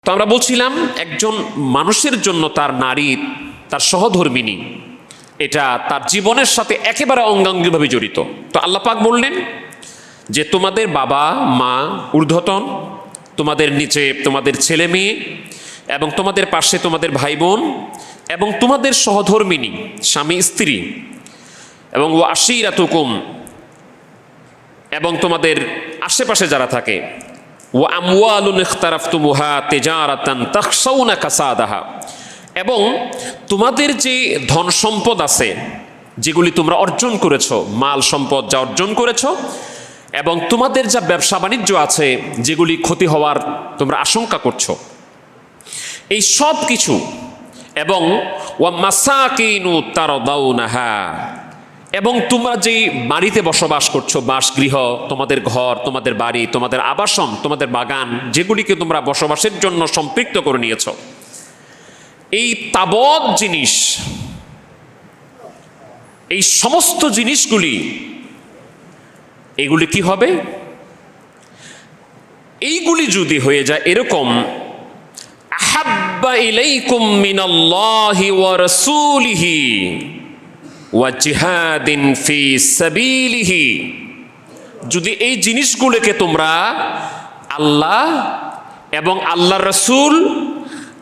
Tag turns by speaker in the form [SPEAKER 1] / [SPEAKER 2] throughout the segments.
[SPEAKER 1] তো আমরা বলছিলাম একজন মানুষের জন্য তার নারী, তার সহধর্মিণী, এটা তার জীবনের সাথে একেবারে অঙ্গাঙ্গিভাবে জড়িত। তো আল্লাহ পাক বললেন যে তোমাদের বাবা মা ঊর্ধ্বতন, তোমাদের নিচে তোমাদের ছেলে মেয়ে, এবং তোমাদের পাশে তোমাদের ভাই বোন, এবং তোমাদের সহধর্মিণী স্বামী স্ত্রী, এবং ও আশিরাতুকুম, এবং তোমাদের আশেপাশে যারা থাকে, ও আমওয়ালুন ইখতারাফতুমুহা তিজারাতান তাখশাউনা কাসাদাহা, এবং তোমাদের যে ধন সম্পদ আছে যেগুলি তোমরা অর্জন করেছো, মাল সম্পদ যা অর্জন করেছো, এবং তোমাদের যা ব্যবসা বাণিজ্য আছে যেগুলি ক্ষতি হওয়ার তোমরা আশঙ্কা করছো, এই সব কিছু, এবং ওয়া মাসাকিনু তারদাউনাহা, এবং তোমরা যে বাড়িতে বসবাস করছো, বাসগৃহ, তোমাদের ঘর, তোমাদের বাড়ি, তোমাদের আবাসন, তোমাদের বাগান, যেগুলিকে তোমরা বসবাসের জন্য সম্পৃক্ত করে নিয়েছ, এই তাবৎ জিনিস, এই সমস্ত জিনিসগুলি, এগুলি কি হবে? এইগুলি যদি হয়ে যায় এরকম, আহাব্বা ইলাইকুম মিনাল্লাহি ওয়া রাসূলিহি ওয়া জিহাদিন ফি সাবিলিহি, যদি এই জিনিসগুলোকে তোমরা আল্লাহ এবং আল্লাহর রাসূল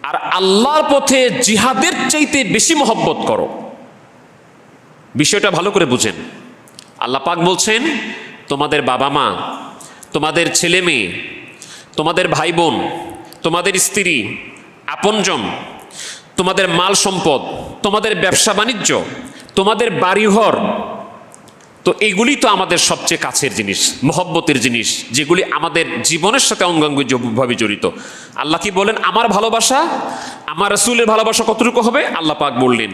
[SPEAKER 1] আর আল্লাহর পথে জিহাদের চাইতে বেশি মহব্বত করো। বিষয়টা ভালো করে বুঝেন। আল্লাহ পাক বলছেন তোমাদের বাবা মা, তোমাদের ছেলে মেয়ে, তোমাদের ভাই বোন, তোমাদের স্ত্রী, আপনজন, তোমাদের মাল সম্পদ, তোমাদের ব্যবসা বাণিজ্য, তোমাদের বাড়িঘর, তো এগুলি তো আমাদের সবচেয়ে কাছের জিনিস, মহব্বতের জিনিস, যেগুলি আমাদের জীবনের সাথে অঙ্গাঙ্গিভাবে জড়িত। আল্লাহ কি বলেন? আমার ভালোবাসা, আমার রাসূলের ভালোবাসা কতটুকু হবে? আল্লাহ পাক বললেন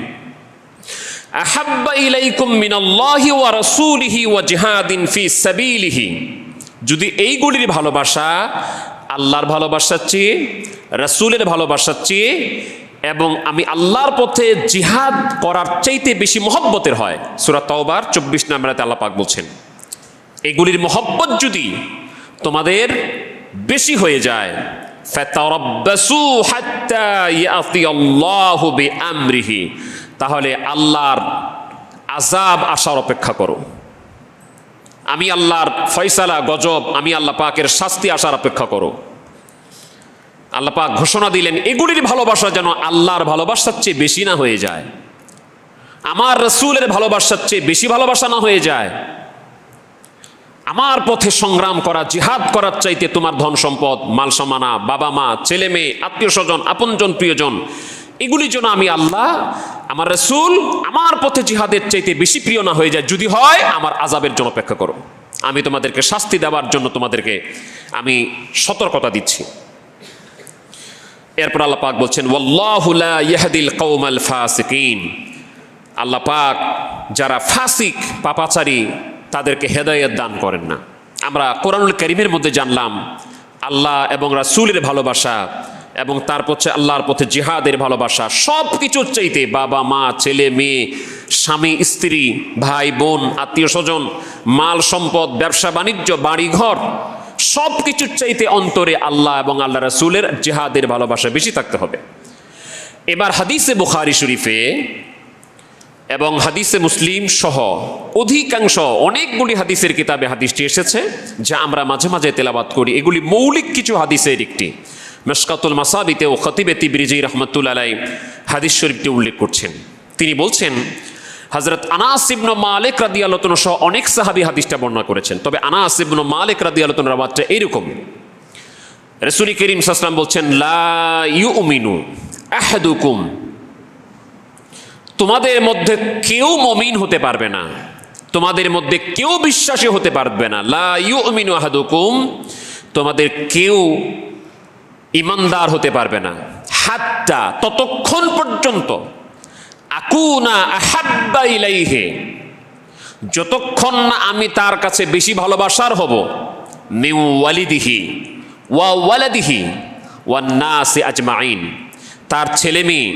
[SPEAKER 1] আহাব্বা ইলাইকুম মিনাল্লাহি ওয়া রাসূলিহি ওয়া জিহাদিন ফি সাবিলিহি, যদি এইগুলির ভালোবাসা আল্লাহর ভালোবাসার চেয়ে, রাসূলের ভালোবাসার চেয়ে, এবং আমি আল্লাহর পথে জিহাদ করার চাইতে বেশি মহব্বতের হয়, সূরা তাওবার 24 নম্বর আয়াতে আল্লাহ পাক বলছেন, এগুলির মহব্বত যদি তোমাদের বেশি হয়ে যায়, ফাতারাব্বাসু হাত্তা ইয়াতিয়াল্লাহু বিআমরিহি, তাহলে আল্লাহর আযাব আসার অপেক্ষা করো। আমি আল্লাহর ফয়সালা, গজব, আমি আল্লাহ পাকের শাস্তি আসার অপেক্ষা করো। আল্লাহ পাক ঘোষণা দিলেন এগুলির ভালোবাসা যেন আল্লাহর ভালোবাসার চেয়ে বেশি না হয়ে যায়, আমার রাসূলের ভালোবাসার চেয়ে বেশি ভালোবাসা না হয়ে যায়। আমার পথে সংগ্রাম করা, জিহাদ করার চাইতে তোমার ধন সম্পদ, মাল সামানা, বাবা মা, ছেলে মেয়ে, আত্মীয় স্বজন, আপনজন, প্রিয়জন, এগুলির জন্য আমি আল্লাহ, আমার রাসূল, আমার পথে জিহাদের চাইতে বেশি প্রিয় না হয়ে যায়। যদি হয় আমার আযাবের জন্য অপেক্ষা করো, আমি তোমাদেরকে শাস্তি দেওয়ার জন্য তোমাদেরকে আমি সতর্কতা দিচ্ছি। এরপর আল্লাহ পাক বলছেন ওয়াল্লাহু লা ইয়াহদিল কওমাল ফাসিকিন, আল্লাহ পাক যারা ফাসিক, পাপাচারী, তাদেরকে হেদায়েত দান করেন না। আমরা কোরআনুল কারীমের মধ্যে জানলাম আল্লাহ এবং রাসূলের ভালোবাসা এবং তার পথে আল্লাহর পথে জিহাদের ভালোবাসা সব কিছুর চাইতে, বাবা মা, ছেলে মেয়ে, স্বামী স্ত্রী, ভাই বোন, আত্মীয় স্বজন, মাল সম্পদ, ব্যবসা বাণিজ্য, বাড়িঘর, সব কিছুর চাইতে অন্তরে আল্লাহ এবং আল্লাহ রাসূলের জিহাদের ভালোবাসা বেশি থাকতে হবে। এবার হাদিসে বুখারী শরীফে এবং হাদিসে মুসলিম সহ অধিকাংশ অনেকগুলি হাদিসের কিতাবে হাদিসটি এসেছে, যা আমরা মাঝে মাঝে তেলাওয়াত করি। এগুলি মৌলিক কিছু হাদিসের একটি। মিশকাতুল মাসাবিতে ও খতিবে তিবরিজি রাহমাতুল্লাহ আলাইহি হাদিস শরীফটি উল্লেখ করছেন। তিনি বলছেন হযরত আনাস ইবনে মালিক রাদিয়াল্লাহু তাআলা সহ অনেক সাহাবী হাদিসটা বর্ণনা করেছেন, তবে আনাস ইবনে মালিক রাদিয়াল্লাহু তাআলার রাওয়াতটা এরকম। রাসূল করিম সাল্লাল্লাহু আলাইহি ওয়াসাল্লাম বলছেন লা ইউমিনু আহাদুকুম, তোমাদের মধ্যে কেউ মুমিন হতে পারবে না, তোমাদের মধ্যে কেউ বিশ্বাসী হতে পারবে না। লা ইউমিনু আহাদুকুম, তোমাদের কেউ ইমানদার হতে পারবে না, হাত্তা, ততক্ষণ পর্যন্ত, আকুনা আহাব্বা ইলাইহি, যতক্ষণ না আমি তার কাছে বেশি ভালোবাসার হব, মিন ওয়ালিদিহি ওয়া ওয়ালাদিহি ওয়ান নাসি আজমাইন, তার ছেলে মেয়ে,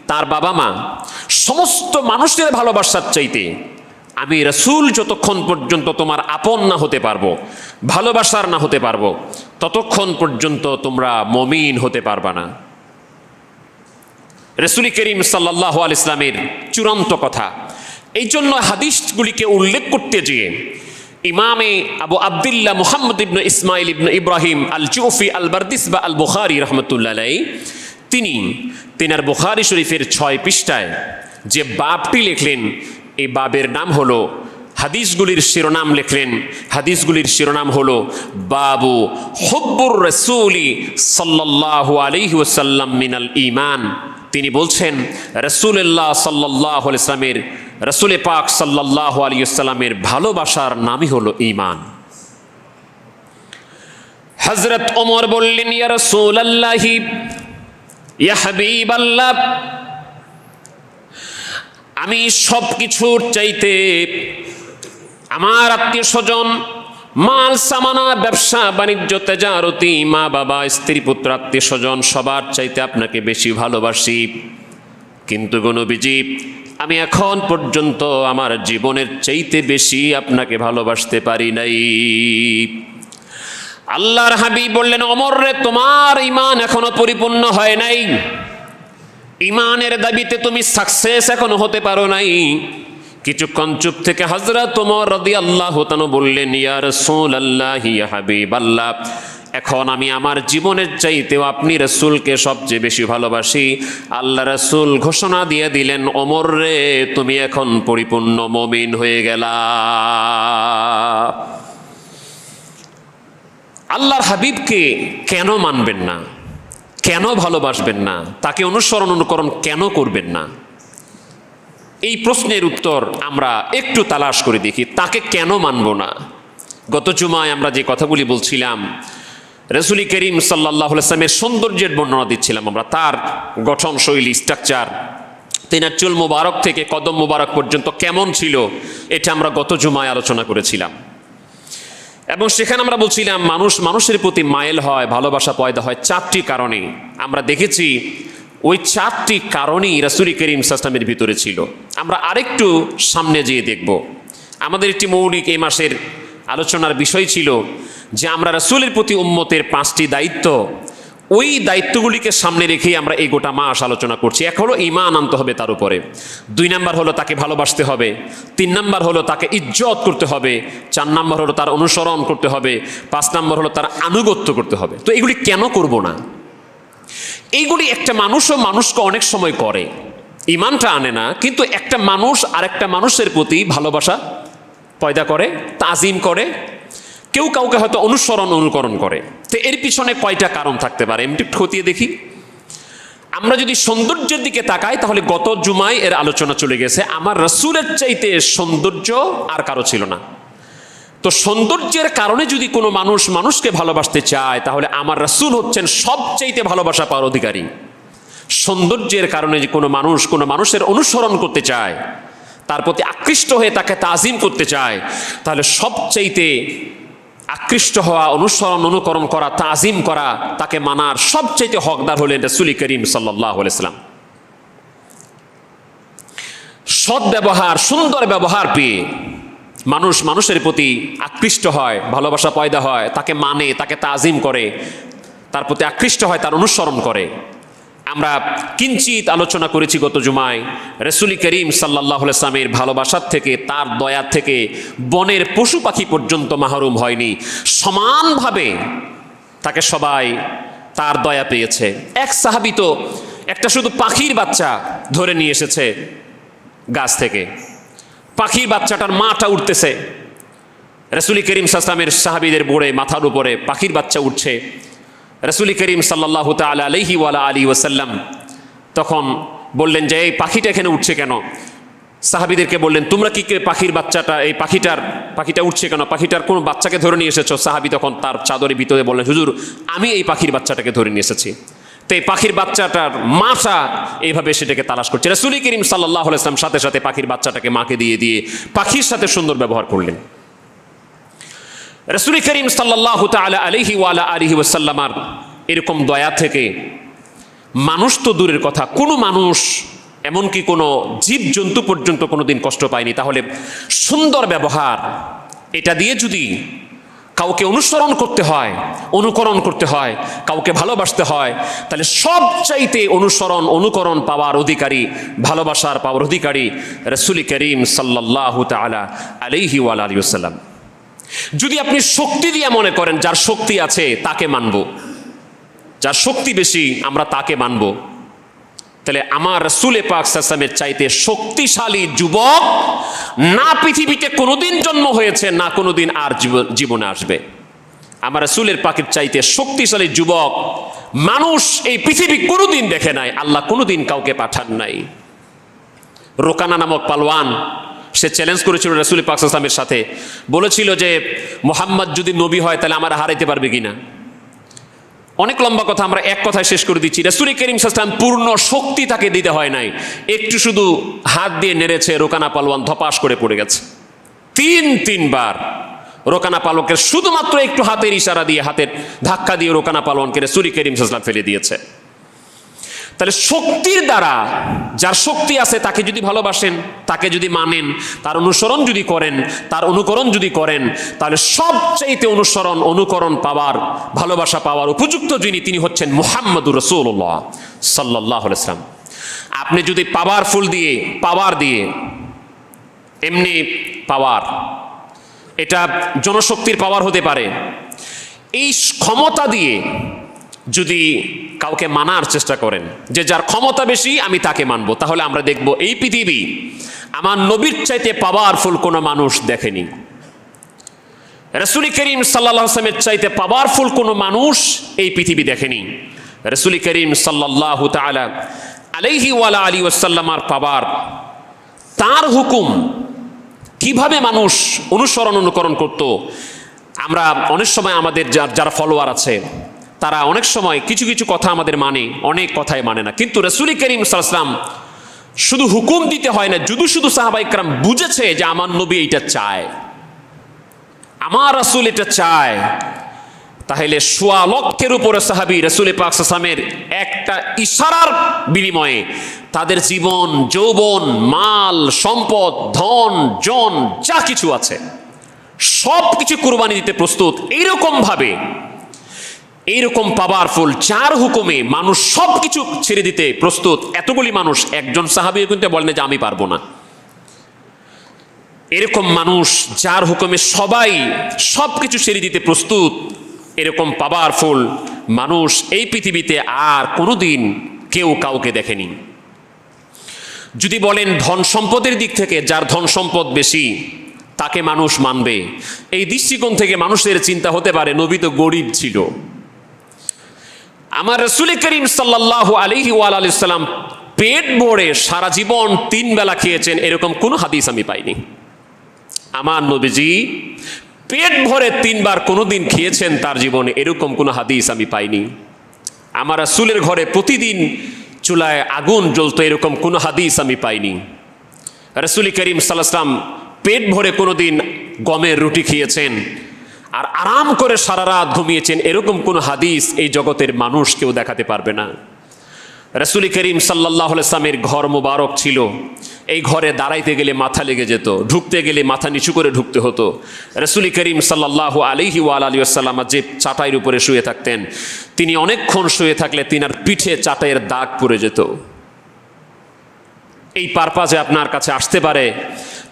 [SPEAKER 1] তার বাবা মা, সমস্ত মানুষের ভালোবাসার চাইতে আমি রাসূল যতক্ষণ পর্যন্ত তোমার আপন না হতে পারবো, ভালোবাসার না হতে পারবো, ততক্ষণ পর্যন্ত তোমরা মুমিন হতে পারবা না। রাসূল করিম সাল্লাল্লাহু আলাইহি ইসলামের চূড়ান্ত কথা। এই জন্য হাদিসগুলিকে উল্লেখ করতে গিয়ে ইমামে আবু আব্দুল্লাহ মুহাম্মদ ইবনে ইসমাইল ইবনে ইব্রাহিম আল জুফি আল বারদিসবা আল বুখারী রাহমাতুল্লাহ আলাইহি তিনি তিনার বুখারী শরীফের 6 পৃষ্ঠায় যে বাবটি লিখলেন, এই বাবের নাম হলো, হাদিসগুলির শিরোনাম লিখলেন, হাদিসগুলির শিরোনাম হলো বাবু হুব্বুর রাসূলি সাল্লাল্লাহু আলাইহি ওয়াসাল্লাম মিনাল ঈমান। তিনি বলছেন রাসূলুল্লাহ সাল্লাল্লাহু আলাইহি ওয়াসাল্লামের, রাসূল পাক সাল্লাল্লাহু আলাইহি ওয়াসাল্লামের ভালোবাসার নামই হলো ঈমান। হযরত ওমর বললেন, ইয়া রাসূলুল্লাহ, ইয়া হাবিবাল্লাহ, আমি সব কিছুর চাইতে আমার আত্মীয় স্বজন, মাল সামানা, ব্যবসা বাণিজ্য, তেজারতি, মা বাবা, স্ত্রী পুত্র, আত্মীয় স্বজন সবার চাইতে আপনাকে বেশি ভালোবাসি। কিন্তু গো নবীজি, আমি এখন পর্যন্ত আমার জীবনের চাইতে বেশি আপনাকে ভালোবাসতে পারি নাই। আল্লাহর হাবিব বললেন, ওমর রে, তোমার ঈমান এখনো পরিপূর্ণ হয় নাই, ঈমানের দাবিতে তুমি সাকসেস এখনো হতে পারো নাই। কিছুক্ষণ চুপ থেকে হযরত ওমর রাদিয়াল্লাহু তাআলা বললেন, ইয়া রাসূলুল্লাহ, ইয়া হাবিবাল্লাহ, এখন আমি আমার জীবনের চাইতেও আপনি রাসূলকে সবচেয়ে বেশি ভালোবাসি। আল্লাহ রাসূল ঘোষণা দিয়ে দিলেন, ওমর রে, তুমি এখন পরিপূর্ণ মুমিন হয়ে গেলা। আল্লাহর হাবিবকে কেন মানবেন না, কেন ভালোবাসবেন না, তাকে অনুসরণ অনুকরণ কেন করবেন না? এই প্রশ্নের উত্তর আমরা একটু তালাশ করে দেখি। তাকে কেন মানব না? গত জুমায় আমরা যে কথাগুলি বলছিলাম, রাসূল করিম সাল্লাল্লাহু আলাইহি ওয়াসাল্লামের সৌন্দর্যের বর্ণনা দিচ্ছিলাম আমরা, তার গঠন শৈলী, স্ট্রাকচার, তিনার চুল মুবারক থেকে কদম মুবারক পর্যন্ত কেমন ছিল, এটা আমরা গত জুমায় আলোচনা করেছিলাম। এবং সেখানে আমরা বলছিলাম মানুষের প্রতি মাইল হয়, ভালোবাসা পয়দা হয় 4টি কারণে। আমরা দেখেছি ওই 4টি কারণই রাসূল করিম সাল্লাল্লাহু আলাইহি ওয়াসাল্লামের ভিতরে ছিল। আমরা আরেকটু সামনে যেয়ে দেখব। আমাদের একটি মৌলিক এই মাসের আলোচনার বিষয় ছিল যে আমরা রাসূলের প্রতি উম্মতের 5টি দায়িত্ব, ওই দায়িত্বগুলিকে সামনে রেখেই আমরা এই গোটা মাস আলোচনা করছি। এক হলো ঈমান আনতে হবে তার উপরে, 2 নাম্বার হলো তাকে ভালোবাসতে হবে, 3 নাম্বার হলো তাকে ইজ্জত করতে হবে, 4 নাম্বার হলো তার অনুসরণ করতে হবে, 5 নাম্বার হলো তার আনুগত্য করতে হবে। তো এগুলি কেন করব না? এইগুলি একটা মানুষও মানুষকে অনেক সময় করে, ঈমানটা আনে না, কিন্তু একটা মানুষ আরেকটা মানুষের প্রতি ভালোবাসা পয়দা করে, তাজিম করে, কেউ কাউকে হয়তো অনুকরণ করে। তো এর পিছনে কয়টা কারণ থাকতে পারে এমনি খতিয়ে দেখি। আমরা যদি সৌন্দর্যের দিকে তাকাই, তাহলে গত জুমায় এর আলোচনা চলে গেছে, আমার রাসূলের চাইতে সৌন্দর্য আর কারো ছিল না। তো সৌন্দর্যের কারণে যদি কোনো মানুষকে ভালোবাসতে চায়, তাহলে আমার রাসূল হচ্ছেন সবচাইতে ভালোবাসা পাওয়ার অধিকারী। সৌন্দর্যের কারণে যে কোনো মানুষের অনুসরণ করতে চায়, তার প্রতি আকৃষ্ট হয়ে তাকে তাজিম করতে চায়, তাহলে সবচাইতে আকৃষ্ট হওয়া, অনুকরণ করা, তাজিম করা, তাকে মানার সবচাইতে হকদার হলেন রাসূল করিম সাল্লাল্লাহু আলাইহি ওয়াসাল্লাম। সৎ ব্যবহার, সুন্দর ব্যবহার পেয়ে মানুষের প্রতি আকৃষ্ট হয়, ভালোবাসা পয়দা হয়, তাকে মানে, তাকে তাজিম করে, তার প্রতি আকৃষ্ট হয়, তার অনুসরণ করে। আমরা কিঞ্চিত আলোচনা করেছি গত জুমায়, রাসূল করিম সাল্লাল্লাহু আলাইহি ওয়াসাল্লামের ভালোবাসার থেকে, তার দয়া থেকে বনের পশু পাখি পর্যন্ত মাহরুম হয়নি। সমানভাবে তাকে সবাই তার দয়া পেয়েছে। এক সাহাবী তো একটা শুধু পাখির বাচ্চা ধরে নিয়ে এসেছে গাছ থেকে, পাখির বাচ্চাটার মাটা উঠতেছে, রাসূল করিম সাল্লাল্লাহু আলাইহি ওয়াসাল্লামের সাহাবীদের বোড়ে মাথার উপরে পাখির বাচ্চা উঠছে। রাসূল করিম সাল্লাল্লাহু তাআলা আলাইহি ওয়া আলিহি ওয়াসাল্লাম তখন বললেন যে এই পাখিটা এখানে উঠছে কেন? সাহাবীদেরকে বললেন, তোমরা কি পাখির বাচ্চাটা, এই পাখিটা উঠছে কেন? পাখিটার কোন বাচ্চাকে ধরে নিয়ে এসেছো? সাহাবী তখন তার চাদরের ভিতরে বললেন, হুজুর, আমি এই পাখির বাচ্চাটাকে ধরে নিয়ে এসেছি। তো এই পাখির বাচ্চাটার মাটা এইভাবে সেটাকে তালাশ করছে। রাসূল করিম সাল্লাল্লাহু আলাইহি ওয়াসাল্লাম সাথে সাথে পাখির বাচ্চাটাকে মাকে দিয়ে পাখির সাথে সুন্দর ব্যবহার করলেন। রাসূল করিম সাল্লাল্লাহু তাআলা আলাইহি ওয়া আলিহি ওয়াসাল্লামের এরকম দয়া থেকে মানুষ তো দূরের কথা, কোনো মানুষ এমনকি কোনো জীবজন্তু পর্যন্ত কোনোদিন কষ্ট পায়নি। তাহলে সুন্দর ব্যবহার এটা দিয়ে যদি কাউকে অনুসরণ করতে হয়, অনুকরণ করতে হয়, কাউকে ভালোবাসতে হয়, তাহলে সবচাইতে অনুকরণ পাওয়ার অধিকারী, ভালোবাসার পাওয়ার অধিকারী রাসূল করিম সাল্লাল্লাহু তাআলা আলাইহি ওয়া আলিহি ওয়াসাল্লাম। যদি আপনি শক্তি দিয়ে মনে করেন যার শক্তি আছে তাকে মানব, যার শক্তি বেশি আমরা তাকে মানব, তাহলে আমার রাসূল পাক সাল্লাল্লাহু আলাইহি ওয়াসাল্লামের চাইতে শক্তিশালী যুবক না পৃথিবীতে কোনোদিন জন্ম হয়েছে, না কোনোদিন আর জীবনে আসবে। আমার রাসূলের পাকের চাইতে শক্তিশালী যুবক মানুষ এই পৃথিবী কোনোদিন দেখে নাই, আল্লাহ কোনোদিন কাউকে পাঠান নাই। রোকানা নামক পালোয়ান সে চ্যালেঞ্জ করেছিল রাসূল পাক সাল্লাল্লাহু আলাইহি ওয়াসাল্লামের সাথে, বলেছিল যে মুহাম্মদ যদি নবী হয় তাহলে আমার হারাইতে পারবে কিনা। অনেক লম্বা কথা, আমরা এক কথায় শেষ করে দিচ্ছি। রাসূল করিম সাল্লাল্লাহু আলাইহি ওয়াসাল্লাম পূর্ণ শক্তি তাকে দিতে হয় নাই, একটু শুধু হাত দিয়ে নেড়েছে, রোকানা পালোয়ান ধপাস করে পড়ে গেছে। তিনবার রোকানা পালোয়ানকে শুধুমাত্র একটু হাতের ইশারা দিয়ে, হাতের ধাক্কা দিয়ে রোকানা পালোয়ানকে রাসূল করিম সাল্লাল্লাহু আলাইহি ওয়াসাল্লাম ফেলে দিয়েছে। তাহলে শক্তির দ্বারা, যার শক্তি আছে তাকে যদি ভালোবাসেন, তাকে যদি মানেন, তার অনুসরণ যদি করেন, তার অনুকরণ যদি করেন, তাহলে সবচাইতে অনুকরণ পাওয়ার, ভালোবাসা পাওয়ার উপযুক্ত যিনি, তিনি হচ্ছেন মুহাম্মদুর রাসূলুল্লাহ সাল্লাল্লাহু আলাইহি ওয়াসাল্লাম। আপনি যদি পাওয়ার দিয়ে এমনি পাওয়ার, এটা জনশক্তির পাওয়ার হতে পারে, এই ক্ষমতা দিয়ে যদি কাউকে মানার চেষ্টা করেন যে যার ক্ষমতা বেশি আমি তাকে মানবো, তাহলে আমরা দেখব এই পৃথিবী আমার নবীর চাইতে পাওয়ারফুল কোনো মানুষ দেখেনি। রাসূল করিম সাল্লাল্লাহু আলাইহি ওয়াসাল্লামের চাইতে পাওয়ারফুল কোনো মানুষ এই পৃথিবী দেখেনি। রাসূল করিম সাল্লাল্লাহু তাআলা আলাইহি ওয়া আলিহি ওয়াসাল্লামের পাওয়ার, তার হুকুম কিভাবে মানুষ অনুকরণ করত। আমরা অনেক সময় আমাদের যারা ফলোয়ার আছে তারা অনেক সময় কিছু কিছু কথা আমাদের মানে, অনেক কথাই মানে না। কিন্তু রাসূল করিম সাল্লাল্লাহু আলাইহি ওয়াসাল্লাম শুধু হুকুম দিতে হয় না, শুধু সাহাবায়ে কেরাম বুঝেছে যে আমার নবী এটা চায়, আমার রাসূল এটা চায়, তাহলে সোয়া লক্ষের উপরে সাহাবী রাসূল পাক সাল্লাল্লাহু আলাইহি ওয়াসাল্লামের একটা ইশারার বিনিময়ে তাদের জীবন, যৌবন, মাল, সম্পদ, ধন, জন যা কিছু আছে সব কিছু কুরবানি দিতে প্রস্তুত। এইরকম পাওয়ারফুল, যার হুকুমে মানুষ সব কিছু ছেড়ে দিতে প্রস্তুত, এতগুলি মানুষ, একজন সাহাবী কিন্তু বলেন যে আমি পারবো না। এরকম মানুষ যার হুকুমে সবাই সব কিছু ছেড়ে দিতে প্রস্তুত, এরকম পাওয়ারফুল মানুষ এই পৃথিবীতে আর কোনোদিন কেউ কাউকে দেখেনি। যদি বলেন ধন সম্পদের দিক থেকে, যার ধন সম্পদ বেশি তাকে মানুষ মানবে, এই দৃষ্টিকোণ থেকে মানুষের চিন্তা হতে পারে নবী তো গরিব ছিল। আমার রাসূল করিম সাল্লাল্লাহু আলাইহি ওয়া আলিহি ওয়াসাল্লাম পেট ভরে সারা জীবন 3 বেলা খেয়েছেন, এরকম কোনো হাদিস আমি পাইনি। আমার নবীজি পেট ভরে 3 বার কোনোদিন খেয়েছেন তার জীবনে, এরকম কোনো হাদিস আমি পাইনি। আমার রাসূলের ঘরে প্রতিদিন চুলায় আগুন জ্বলতো, এরকম কোনো হাদিস আমি পাইনি। রাসূল করিম সাল্লাল্লাহু আলাইহি ওয়াসাল্লাম পেট ভরে কোনোদিন গমের রুটি খেয়েছেন আর আরাম করে সারা রাত ঘুমিয়েছেন, এরকম কোনো হাদিস এই জগতের মানুষ কেউ দেখাতে পারবে না। রাসূল করিম সাল্লাল্লাহু আলাইহি ওয়াসাল্লামের ঘর মুবারক ছিল, এই ঘরে দাঁড়াইতে গেলে মাথা লেগে যেত, ঢুকতে গেলে মাথা নিচু করে ঢুকতে হতো। রাসূল করিম সাল্লাল্লাহু আলাইহি ওয়া আলিহি ওয়াসাল্লাম যে চাটাইয়ের উপরে শুয়ে থাকতেন, তিনি অনেকক্ষণ শুয়ে থাকলে তিনার পিঠে চাটাইয়ের দাগ পড়ে যেত। এই পারপাজে আপনার কাছে আসতে পারে।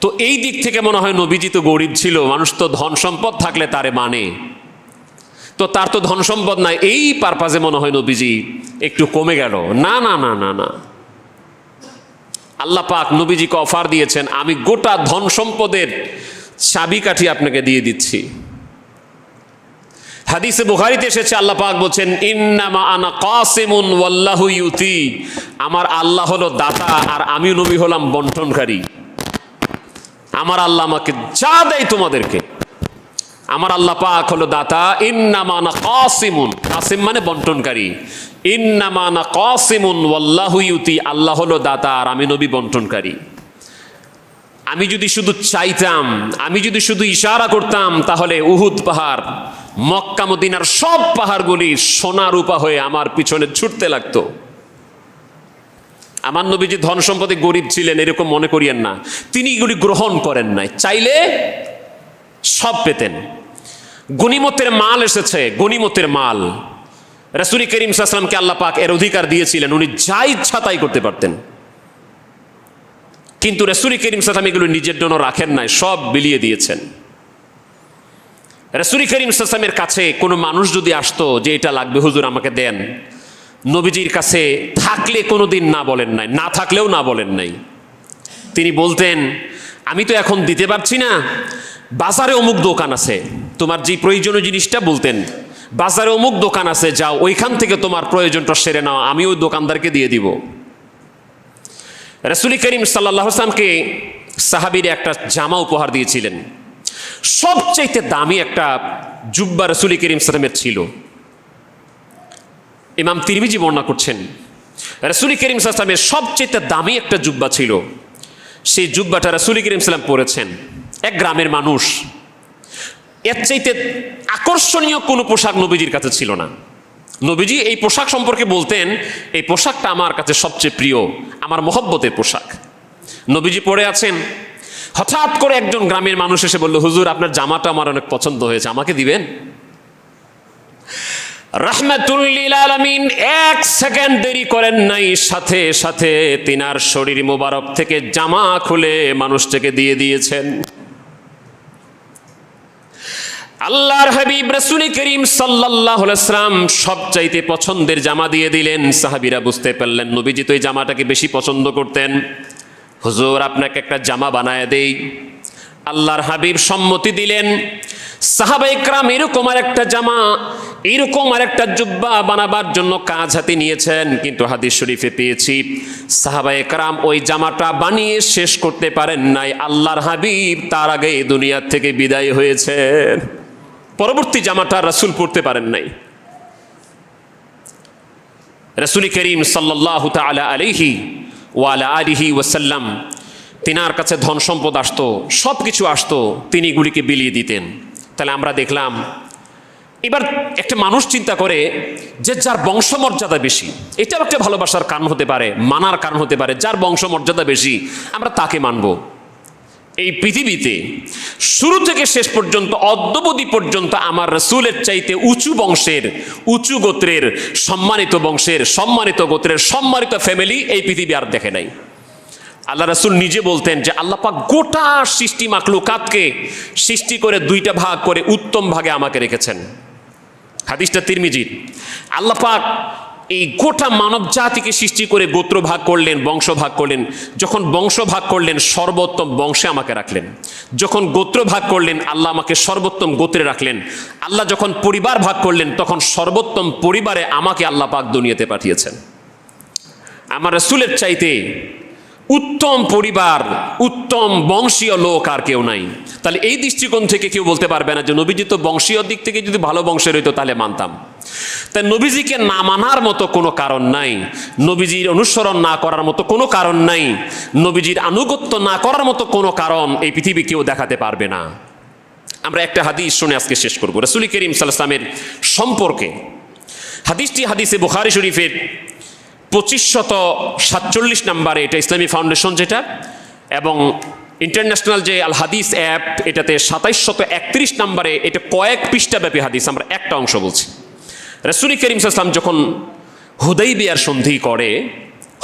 [SPEAKER 1] তো এই দিক থেকে মনে হয় নবীজি তো গরিব ছিল, মানুষ তো ধন সম্পদ থাকলে তারে মানে, তো তার তো ধন সম্পদ নাই, এই পারপাজে মনে হয় নবীজি একটু কমে গেল। না না না না না, আল্লাহ পাক নবীজিকে অফার দিয়েছেন, আমি গোটা ধন সম্পদের চাবিকাঠি আপনাকে দিয়ে দিচ্ছি। হাদিসে বুখারীতে এসেছে, আল্লাহ পাক বলছেন ইন্নামা আনা কাসিমুন ওয়াল্লাহু ইউতি, আমার আল্লাহ হলো দাতা আর আমি নবী হলাম বন্টনকারী। আমার আল্লাহ আমাকে যা দেয় তোমাদেরকে, আমার আল্লাহ পাক হলো দাতা। ইন্নামা আনা কাসিমুন, কাসিম মানে বন্টনকারী, ইন্নামা আনা কাসিমুন ওয়াল্লাহু ইউতি, আল্লাহ হলো দাতা আর আমি নবী বন্টনকারী। আমি যদি শুধু চাইতাম, আমি যদি শুধু ইশারা করতাম, তাহলে উহুদ পাহাড়, মক্কা মদিনার সব পাহাড়গুলি সোনা রূপা হয়ে আমার পিছনে ছুটতে লাগতো। আমার নবীজি ধন সম্পদে গরিব ছিলেন এরকম মনে করিয়েন না, তিনি এগুলি গ্রহণ করেন নাই, চাইলে সব পেতেন। গনিমতের মাল এসেছে, গনিমতের মাল, রাসূল করিম সাল্লাল্লাহু আলাইহি ওয়াসাল্লামকে আল্লাহ পাক এর অধিকার দিয়েছিলেন, উনি যা ইচ্ছা তাই করতে পারতেন। কিন্তু রাসূল করিম সাল্লাল্লাহু আলাইহি ওয়াসাল্লাম এগুলো নিজের জন্য রাখেন নাই, সব বিলিয়ে দিয়েছেন। রাসূল করিম সাল্লাল্লাহু আলাইহি ওয়াসাল্লামের কাছে কোনো মানুষ যদি আসতো যে এটা লাগবে হুজুর আমাকে দেন, নবীজির কাছে থাকলে কোনোদিন না বলেন নাই, না থাকলেও না বলেন নাই। তিনি বলতেন আমি তো এখন দিতে পারছি না, বাজারে অমুক দোকান আছে, তোমার যে প্রয়োজনীয় জিনিসটা বলতেন, বাজারে অমুক দোকান আছে, যাও ওইখান থেকে তোমার প্রয়োজনটা সেরে নাও, আমি ওই দোকানদারকে দিয়ে দিব। রাসূল করিম সাল্লাল্লাহু আলাইহি ওয়াসাল্লামকে সাহাবীরা একটা জামা উপহার দিয়েছিলেন, সবচাইতে দামি একটা জুব্বা রাসূল করিম সাল্লাল্লাহু আলাইহি ওয়াসাল্লামের ছিল। ইমাম তিরমিজি বর্ণনা করছেন রাসূল করিম সাল্লাল্লাহু আলাইহি ওয়াসাল্লামের সবচাইতে দামি একটা জুব্বা ছিল, সেই জুব্বাটা রাসূল করিম সাল্লাল্লাহু আলাইহি ওয়াসাল্লাম পরেছেন। এক গ্রামের মানুষ, এর চাইতে আকর্ষণীয় কোনো পোশাক নবীজির কাছে ছিল না। নবীজি এই পোশাক সম্পর্কে বলতেন এই পোশাকটা আমার কাছে সবচেয়ে প্রিয়, আমার মহব্বতের পোশাক। নবীজি পরে আছেন, হঠাৎ করে একজন গ্রামের মানুষ এসে বলল হুজুর আপনার জামাটা আমার অনেক পছন্দ হয়েছে, আমাকে দিবেন? রাহমাতুল লিল আলামিন এক সেকেন্ড দেরি করেন নাই, সাথে সাথে তিনার শরীর মোবারক থেকে জামা খুলে মানুষটাকে দিয়ে দিয়েছেন। আল্লাহর হাবিব রাসূল করিম সাল্লাল্লাহু আলাইহি ওয়াসাল্লাম সবচাইতে পছন্দের জামা দিয়ে দিলেন। সাহাবীরা বুঝতে পারলেন নবীজি তো এই জামাটাকে বেশি পছন্দ করতেন, হুজুর আপনাকে একটা জামা বানায় দেই। আল্লাহর হাবিব সম্মতি দিলেন। সাহাবায়ে কেরাম এরকম আর একটা জামা, এরকম আর একটা জুব্বা বানাবার জন্য কাজ হাতে নিয়েছেন, কিন্তু হাদিস শরীফে পেয়েছি সাহাবায়ে কেরাম ওই জামাটা বানিয়ে শেষ করতে পারেন নাই, আল্লাহর হাবিব তার আগে এই দুনিয়া থেকে বিদায় হয়েছেন। পরবর্তী জামাটা রাসূল পরতে পারেন নাই। রাসূল করিম সাল্লাল্লাহু তাআলা আলাইহি ওয়া আলা আলিহি ওয়াসাল্লাম তিনার কাছে ধন সম্পদ আসতো, সব কিছু আসতো, তিনি এগুলিকে বিলিয়ে দিতেন। তাহলে আমরা দেখলাম এবার একটা মানুষ চিন্তা করে যে যার বংশমর্যাদা বেশি, এটাও একটা ভালোবাসার কারণ হতে পারে, মানার কারণ হতে পারে। যার বংশমর্যাদা বেশি আমরা তাকে মানব। এই পৃথিবীতে শুরু থেকে শেষ পর্যন্ত অদ্যাবধি পর্যন্ত আমার রাসূলের চাইতে উঁচু বংশের, উঁচু গোত্রের, সম্মানিত বংশের, সম্মানিত গোত্রের, সম্মানিত ফ্যামিলি এই পৃথিবী আর দেখে নাই। আল্লাহ রাসূল নিজে বলতেন যে আল্লাহ পাক গোটা সৃষ্টি মাখলুকাতকে সৃষ্টি করে দুইটা ভাগ করে উত্তম ভাগে আমাকে রেখেছেন। হাদিসটা তিরমিজির। আল্লাহ পাক এই গোটা মানব জাতিকে সৃষ্টি করে গোত্র ভাগ করলেন, বংশ ভাগ করলেন। যখন বংশ ভাগ করলেন সর্বোত্তম বংশে আমাকে রাখলেন, যখন গোত্র ভাগ করলেন আল্লাহ আমাকে সর্বোত্তম গোত্রে রাখলেন, আল্লাহ যখন পরিবার ভাগ করলেন তখন সর্বোত্তম পরিবারে আমাকে আল্লাহ পাক দুনিয়াতে পাঠিয়েছেন। আমার রাসূলের চাইতে উত্তম পরিবার, উত্তম বংশীয় লোক আর কেউ নাই। তাহলে এই দৃষ্টিকোণ থেকে কেউ বলতে পারবে না যে নবীজি তো বংশীয় দিক থেকে যদি ভালো বংশের হইতো তাহলে মানতাম। তাই নবীজিকে না মানার মতো কোনো কারণ নাই, নবীজির অনুসরণ না করার মতো কোনো কারণ নাই, নবীজির আনুগত্য না করার মতো কোনো কারণ এই পৃথিবী কেউ দেখাতে পারবে না। আমরা একটা হাদিস শুনে আজকে শেষ করব রাসূল করিম সাল্লাল্লাহু আলাইহি ওয়াসাল্লামের সম্পর্কে। হাদিসটি হাদিসে বুখারী শরীফের 2547 নম্বরে, এটা ইসলামী ফাউন্ডেশন যেটা, এবং ইন্টারন্যাশনাল যে আল হাদিস অ্যাপ এটাতে 2731 নম্বরে, এটা কয়েক পৃষ্ঠাব্যাপী হাদিস। আমরা একটা অংশ বলছি। রাসূল করিম সাল্লাল্লাহু আলাইহি ওয়াসাল্লাম যখন হুদাইবিয়ার সন্ধি করে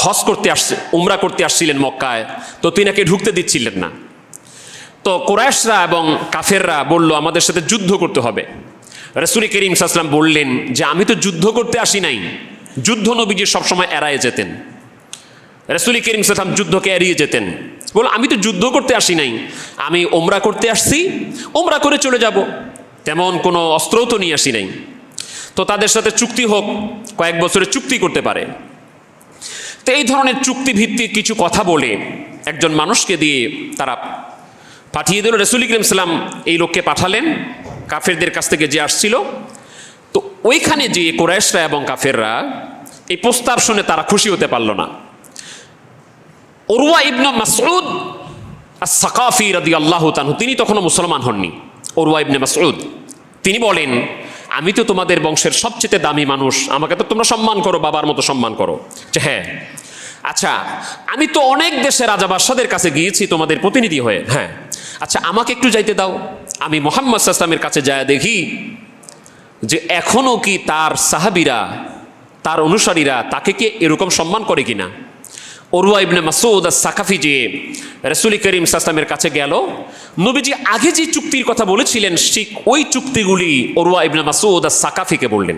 [SPEAKER 1] হজ করতে আসছে, উমরা করতে আসছিলেন মক্কায়, তো তিনাকে ঢুকতে দিচ্ছিলেন না। তো কুরাইশরা এবং কাফেররা বলল আমাদের সাথে যুদ্ধ করতে হবে। রাসূল করিম সাল্লাল্লাহু আলাইহি ওয়াসাল্লাম বললেন যে আমি তো যুদ্ধ করতে আসি নাই। যুদ্ধ নবীজি সবসময় এড়ায়ে যেতেন। রাসূল করিম সাল্লাল্লাহু আলাইহি ওয়াসাল্লাম যুদ্ধকে এড়িয়ে যেতেন। বল আমি তো যুদ্ধ করতে আসি নাই, আমি ওমরা করতে আসছি, ওমরা করে চলে যাব, তেমন কোনো অস্ত্রও তো নিয়ে আসি নাই। তো তাদের সাথে চুক্তি হোক, কয়েক বছরের চুক্তি করতে পারে। তো এই ধরনের চুক্তি ভিত্তিক কিছু কথা বলে একজন মানুষকে দিয়ে তারা পাঠিয়ে দিল। রাসূল করিম সাল্লাল্লাহু আলাইহি ওয়াসাল্লাম এই লোককে পাঠালেন কাফেরদের কাছ থেকে যে আসছিল। তো ওইখানে যে কুরাইশরা এবং কাফেররা এই প্রস্তাব শুনে তারা খুশি হতে পারল না। উরওয়া ইবনে মাসউদ আস-সাকাফি রাদিয়াল্লাহু তাআলা, তিনি তখনও মুসলমান হননি। উরওয়া ইবনে মাসউদ তিনি বলেন আমি তো তোমাদের বংশের সবচেয়ে দামি মানুষ, আমাকে তো তোমরা সম্মান করো, বাবার মতো সম্মান করো। যে হ্যাঁ, আচ্ছা, আমি তো অনেক দেশের রাজা বাদশাদের কাছে গিয়েছি তোমাদের প্রতিনিধি হয়ে, হ্যাঁ, আচ্ছা আমাকে একটু যাইতে দাও, আমি মুহাম্মদ সাল্লাল্লাহু আলাইহি ওয়াসাল্লামের কাছে যায় দেখি যে এখনো কি তার সাহাবীরা, তার অনুসারীরা তাকে কি এরকম সম্মান করে কিনা। উরওয়া ইবনে মাসউদ আস-সাকাফি যে রাসূল করিম সাল্লাল্লাহু আলাইহি ওয়াসাল্লামের কাছে গেল, নবীজি আগে যে চুক্তির কথা বলেছিলেন ঠিক ওই চুক্তিগুলি উরওয়া ইবনে মাসউদ আস-সাকাফিকে বললেন।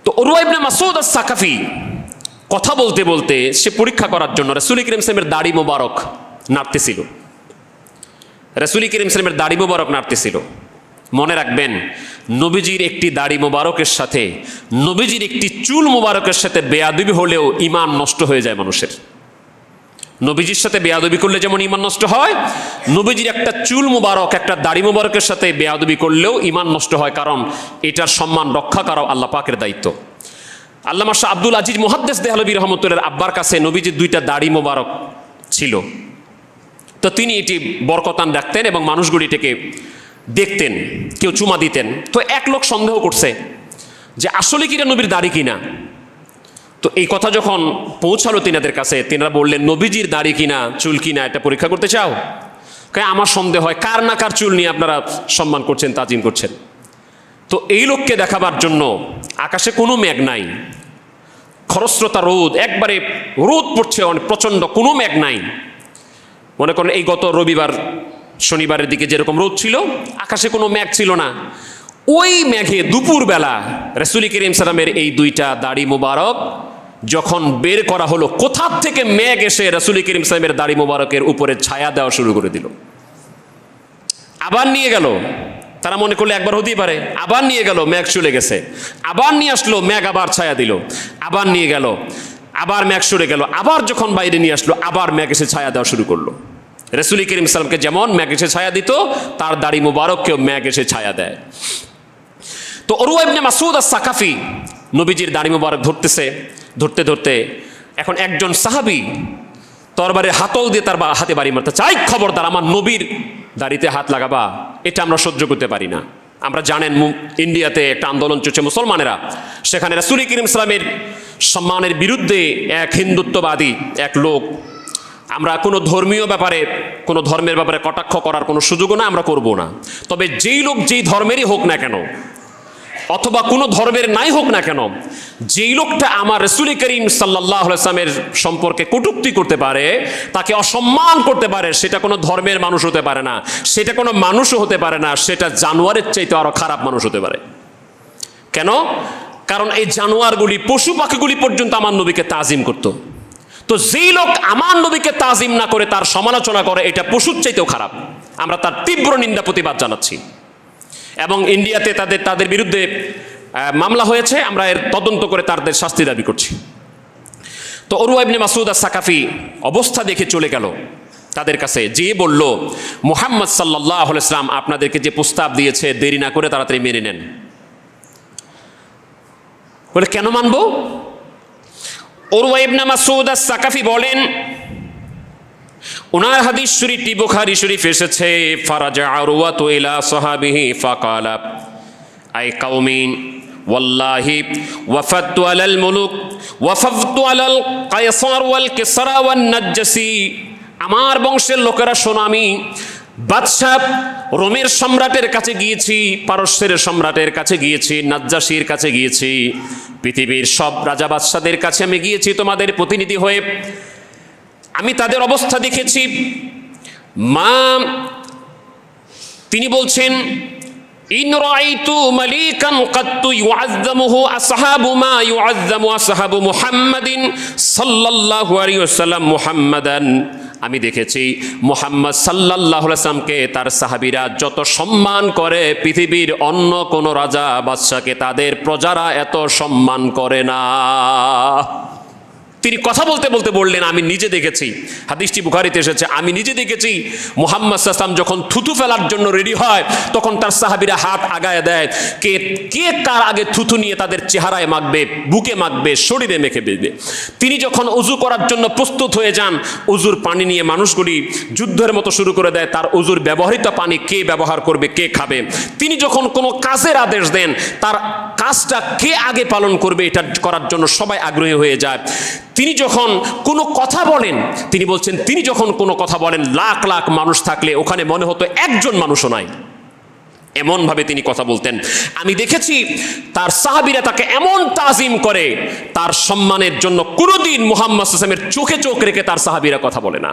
[SPEAKER 1] তো উরওয়া ইবনে মাসউদ আস-সাকাফি কথা বলতে বলতে সে পরীক্ষা করার জন্য রাসূল করিম সাল্লাল্লাহু আলাইহি ওয়াসাল্লামের দাড়ি মোবারক নাড়তেছিল, রাসূল করিম সাল্লাল্লাহু আলাইহি ওয়াসাল্লামের দাড়ি মোবারক নাড়তেছিল। মনে রাখবেন, নবীজির একটি দাড়ি মোবারকের সাথে, নবীজির একটি চুল মোবারকের সাথে বেয়াদবি হলেও ঈমান নষ্ট হয়ে যায় মানুষের। নবীজির সাথে বেয়াদবি করলে যেমন ঈমান নষ্ট হয়, নবীজির একটা চুল মোবারক, একটা দাড়ি মোবারকের সাথে বেয়াদবি করলেও ঈমান নষ্ট হয়, কারণ এটার সম্মান রক্ষা করাও আল্লাহ পাকের দায়িত্ব। আল্লামা শাহ আব্দুল আজিজ মুহাদ্দিস দেহলভী রহমতুল্লাহর আব্বার কাছে নবীজির দুইটা দাড়ি মোবারক ছিল, তো তিনি এটি বরকতান রাখতেন এবং মানুষগুলি এটাকে দেখতেন, কেউ চুমা দিতেন। তো এক লোক সন্দেহ করছে যে আসলে কিনা নবীর দাড়ি কিনা। তো এই কথা যখন পৌঁছালো তিনাদের কাছে, তিনারা বললেন নবীজির দাড়ি কিনা চুল কিনা এটা পরীক্ষা করতে চাও? আমার সন্দেহ হয় কার না কার চুল নিয়ে আপনারা সম্মান করছেন, তাজিম করছেন। তো এই লোককে দেখাবার জন্য আকাশে কোনো মেঘ নাই, খরস্রোতা রোদ, একবারে রোদ পড়ছে অনেক প্রচণ্ড, কোনো মেঘ নাই। মনে করেন এই গত রবিবার শনিবারের দিকে যেরকম রোদ ছিল, আকাশে কোনো মেঘ ছিল না। ওই মেঘে দুপুরবেলা রাসূল করিম সাল্লামের এই দুইটা দাড়ি মোবারক যখন বের করা হলো, কোথা থেকে মেঘ এসে রাসূল করিম সাল্লামের দাড়ি মোবারকের উপরে ছায়া দেওয়া শুরু করে দিল। আবার নিয়ে গেল, তারা মনে করলে একবার হতেই পারে, আবার নিয়ে গেল, মেঘ চলে গেছে, আবার নিয়ে আসলো, মেঘ আবার ছায়া দিল, আবার নিয়ে গেল, আবার মেঘ সরে গেল, আবার যখন বাইরে নিয়ে আসলো, আবার মেঘ এসে ছায়া দেওয়া শুরু করলো। রাসূল করিম সাল্লামকে যেমন মেঘ এসে ছায়া দিত, তার দাড়ি মুবারককেও মেঘ এসে ছায়া দেয়। তো উরওয়া ইবনে মাসউদ আস-সাকাফি নবীজির দাড়ি মুবারক ধরতেছে, ধরতে ধরতে এখন একজন সাহাবী তরবারে হাতল দিয়ে তার হাতে বাড়ি মারতে চাই, খবরদার আমার নবীর দাড়িতে হাত লাগাবা, এটা আমরা সহ্য করতে পারি না। আমরা জানেন ইন্ডিয়াতে একটা আন্দোলন চলছে মুসলমানেরা, সেখানে রাসূল করিম সাল্লামের সম্মানের বিরুদ্ধে এক হিন্দুত্ববাদী এক লোক, আমরা কোনো ধর্মীয় ব্যাপারে, কোনো ধর্মের ব্যাপারে কটাক্ষ করার কোনো সুযোগও না, আমরা করব না। তবে যেই লোক যেই ধর্মেরই হোক না কেন, অথবা কোনো ধর্মের নাই হোক না কেন, যেই লোকটা আমার রাসূল করিম সাল্লাল্লাহু আলাইহি ওয়াসাল্লামের সম্পর্কে কটূক্তি করতে পারে, তাকে অসম্মান করতে পারে, সেটা কোনো ধর্মের মানুষ হতে পারে না, সেটা কোনো মানুষও হতে পারে না, সেটা জানোয়ারের চাইতে আরো খারাপ মানুষ হতে পারে। কেন? কারণ এই জানোয়ারগুলি, পশু পাখিগুলি পর্যন্ত আমার নবীকে তাজিম করত। তো যেই লোক আমার নবীকে তাজিম না করে তার সমালোচনা করে, এটা পশুর চাইতেও খারাপ। আমরা তার তীব্র নিন্দা প্রতিবাদ জানাচ্ছি। এবং ইন্ডিয়াতে তাদের বিরুদ্ধে মামলা হয়েছে, আমরা এর তদন্ত করে তাদের শাস্তি দাবি করছি। তো উরওয়া ইবনে মাসউদ আস-সাকাফি অবস্থা দেখে চলে গেল তাদের কাছে, যে বলল মুহাম্মদ সাল্লাল্লাহু আলাইহি ওয়াসাল্লাম আপনাদেরকে যে প্রস্তাব দিয়েছে, দেরি না করে তাড়াতাড়ি মেনে নেন। বলে কেন মানবো? উরওয়া ইবনে মাসউদ আস-সাকাফি বলেন, ওনার হাদিস শরীফটি বুখারী শরীফ এসেছে, ফারাজা উরওয়াতু ইলা সাহাবিহি ফাকালা I কাউমিন ওয়াল্লাহি ওয়াফাতু Alal Muluk ওয়াফাতু Alal Kaiser wall কিসরা one নাজ্জাসি। আমার বংশের লোকেরা শোনো, আমি বাদশাহ রোমের সম্রাটের কাছে গিয়েছি, পারস্যের সম্রাটের কাছে গিয়েছি, নাজ্জাসির কাছে গিয়েছি, পৃথিবীর সব রাজা বাদশাদের কাছে আমি গিয়েছি তোমাদের প্রতিনিধি হয়ে। আমি তাদের অবস্থা দেখেছি। তিনি বলছেন, ইন রাআইতু মালিকান কাত্তু ইউআযযামুহু আসহাবু মা ইউআযযামু আসহাবু মুহাম্মাদিন সাল্লাল্লাহু আলাইহি ওয়াসাল্লাম মুহাম্মাদান। আমি দেখেছি মুহাম্মদ সাল্লাল্লাহু আলাইহি ওয়াসাল্লামকে তার সাহাবীরা যত সম্মান করে, পৃথিবীর অন্য কোন রাজা বাদশাকে তাদের প্রজারা এত সম্মান করে না। তিনি কথা বলতে বলতে বললেন, আমি নিজে দেখেছি, হাদিসটি বুখারীতে এসেছে, আমি নিজে দেখেছি মুহাম্মদ সাল্লাল্লাহু আলাইহি ওয়াসাল্লাম যখন থুতু ফেলার জন্য রেডি হয়, তখন তার সাহাবীরা হাত আগায় দেয়, কে কার আগে থুতু নিয়ে তাদের চেহারায় মাখবে, বুকে মাখবে, শরীরে মেখে দেবে। তিনি যখন উযু করার জন্য প্রস্তুত হয়ে যান, উযুর পানি নিয়ে মানুষগুলি যুদ্ধের মতো শুরু করে দেয়, তার উযুর ব্যবহৃত পানি কে ব্যবহার করবে, কে খাবে। তিনি যখন কোনো কাজের আদেশ দেন, তার কাজটা কে আগে পালন করবে এটা করার জন্য সবাই আগ্রহী হয়ে যায়। তিনি যখন কোনো কথা বলেন, তিনি বলছেন তিনি যখন কোনো কথা বলেন লাখ লাখ মানুষ থাকলে ওখানে মনে হতো একজন মানুষও নাই, এমনভাবে তিনি কথা বলতেন। আমি দেখেছি তার সাহাবীরা তাকে এমন তাজিম করে, তার সম্মানের জন্য কোনোদিন মুহাম্মদ সাল্লাল্লাহু আলাইহি ওয়াসাল্লামের চোখে চোখ রেখে তার সাহাবীরা কথা বলে না,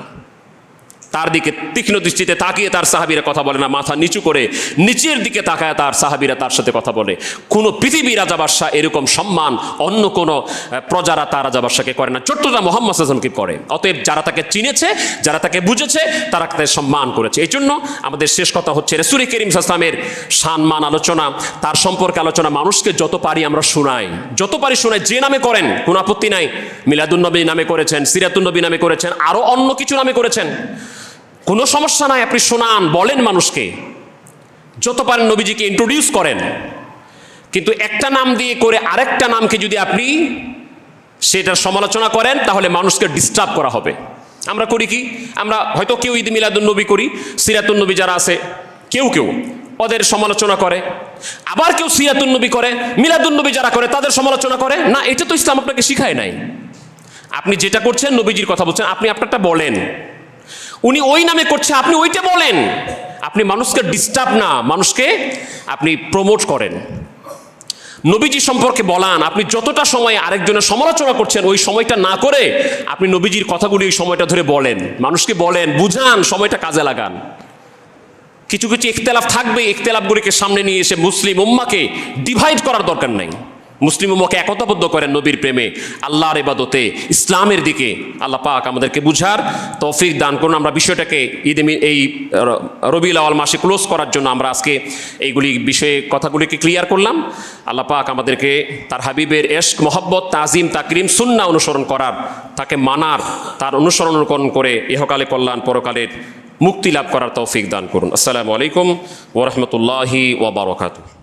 [SPEAKER 1] তার দিকে তীক্ষ্ণ দৃষ্টিতে তাকিয়ে তার সাহাবীরা কথা বলে না, মাথা নিচু করে নিচের দিকে তাকায় তার সাহাবীরা তার সাথে কথা বলে। কোনো পৃথিবীর রাজা বাদশাহ এরকম সম্মান অন্য কোনো প্রজারা তার রাজা বাদশাকে করে না, ছোট্টটা মুহাম্মদ সাল্লাল্লাহু আলাইহি ওয়াসাল্লামকে করে। অতএব যারা তাকে চিনেছে, যারা তাকে বুঝেছে, তারা তাকে সম্মান করেছে। এই জন্য আমাদের শেষ কথা হচ্ছে রাসূল করিম সাল্লাল্লাহু আলাইহি ওয়াসাল্লামের সম্মান আলোচনা, তার সম্পর্কে আলোচনা মানুষকে যত পারি আমরা শোনাই, যত পারি শোনাই, যে নামে করেন কোনো আপত্তি নাই। মিলাদুন্নবী নামে করেছেন, সিরাতুন্নবী নামে করেছেন, আরও অন্য কিছু নামে করেছেন, কোনো সমস্যা নাই, আপনি শোনান, বলেন মানুষকে, যত পারেন নবীজিকে ইন্ট্রোডিউস করেন। কিন্তু একটা নাম দিয়ে করে আরেকটা নামকে যদি আপনি সেটার সমালোচনা করেন তাহলে মানুষকে ডিস্টার্ব করা হবে। আমরা করি কি, আমরা হয়তো কেউ ঈদ মিলাদুন্নবী করি, সিরাতুন্নবী যারা আছে কেউ কেউ ওদের সমালোচনা করে, আবার কেউ সিরাতুন্নবী করে, মিলাদুন্নবী যারা করে তাদের সমালোচনা করে। না, এটা তো ইসলাম আপনাকে শিখায় নাই। আপনি যেটা করছেন নবীজির কথা বলছেন, আপনি আপনারটা বলেন, উনি ওই নামে করছে আপনি ওইটা বলেন। আপনি মানুষকে ডিস্টার্ব না, মানুষকে আপনি প্রমোট করেন, নবীজি সম্পর্কে বলান। আপনি যতটা সময় আরেকজনের সমালোচনা করছেন ওই সময়টা না করে আপনি নবীজির কথাগুলি ওই সময়টা ধরে বলেন, মানুষকে বলেন, বুঝান, সময়টা কাজে লাগান। কিছু কিছু ইখতিলাফ থাকবে, ইখতিলাফগুলিকে সামনে নিয়ে এসে মুসলিম উম্মাকে ডিভাইড করার দরকার নাই। মুসলিম উম্মাকে একতাবদ্ধ করেন নবীর প্রেমে, আল্লাহর ইবাদতে, ইসলামের দিকে। আল্লাহ পাক আমাদেরকে বুঝার তৌফিক দান করুন। আমরা বিষয়টাকে এই রবিউল আউয়াল মাসে ক্লোজ করার জন্য আমরা আজকে এইগুলি বিষয়ে কথাগুলিকে ক্লিয়ার করলাম। আল্লাহ পাক আমাদেরকে তার হাবিবের ইশক, মহব্বত, তাজিম, তাকরিম, সুন্নাহ অনুসরণ করার, তাকে মানার, তার অনুসরণ করে ইহকালে কল্যাণ, পরকালের মুক্তি লাভ করার তৌফিক দান করুন। আসসালামু আলাইকুম ওয়া রাহমাতুল্লাহি ওয়া বারাকাতুহু।